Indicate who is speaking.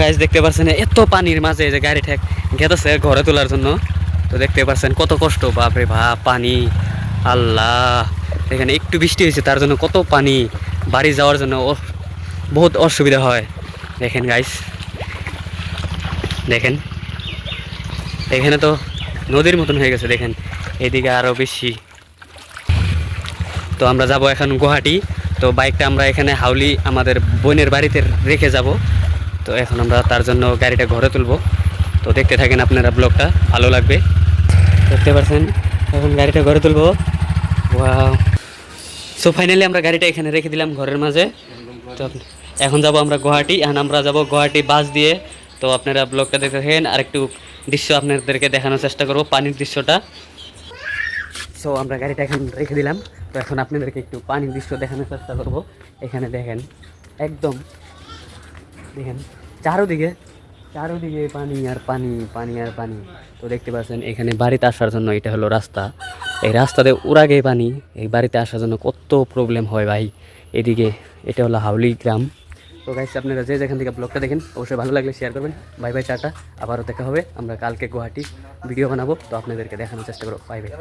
Speaker 1: Guys দেখতে পাচ্ছেন এত পানির মাঝে যে গাড়ি ঠেক গেতেছে ঘরে তোলার জন্য। তো দেখতে পাচ্ছেন কত কষ্ট, বাপরে বাপ পানি, আল্লাহ। এখানে একটু বৃষ্টি হয়েছে তার জন্য কত পানি, বাড়ি যাওয়ার জন্য বহুত অসুবিধা হয়। দেখেন গাইস, দেখেন এখানে তো নদীর মতন হয়ে গেছে, দেখেন এদিকে আরও বেশি। তো আমরা যাব এখন গুয়াহাটি। তো বাইকটা আমরা এখানে হাউলি আমাদের বোনের বাড়িতে রেখে যাব। তো এখন আমরা তার জন্য গাড়িটা ঘরে তুলব। তো দেখতে থাকেন আপনারা, ব্লগটা ভালো লাগবে। দেখতে পাচ্ছেন এখন গাড়িটা ঘরে তুলব। ওয়াও। সো ফাইনালি আমরা গাড়িটা এখানে রেখে দিলাম ঘরের মাঝে। তো এখন যাব আমরা গুয়াহাটি। এখন আমরা যাব গুয়াহাটি বাস দিয়ে। তো আপনারা ব্লগটা দেখতে থাকেন, আর একটু দৃশ্য আপনাদেরকে দেখানোর চেষ্টা করব, পানির দৃশ্যটা। সো আমরা গাড়িটা এখন রেখে দিলাম। তো এখন আপনাদেরকে একটু পানির দৃশ্য দেখানোর চেষ্টা করব। এখানে দেখেন, একদম দেখেন চারোদিকে চারোদিকে পানি আর পানি, পানি আর পানি। তো দেখতে পাচ্ছেন এখানে বাড়িতে আসার জন্য এটা হলো রাস্তা। এই রাস্তাতে উড়াগে পানি, এই বাড়িতে আসার জন্য কত প্রবলেম হয় ভাই। এদিকে এটা হলো হাউলি গ্রাম। তো গাইস আপনারা যে যেখান থেকে ব্লগটা দেখেন অবশ্যই ভালো লাগলে শেয়ার করবেন। Bye bye, tata. আবারও দেখা হবে, আমরা কালকে গুয়াহাটি ভিডিও বানাবো, তো আপনাদেরকে দেখানোর চেষ্টা করবো। Bye bye.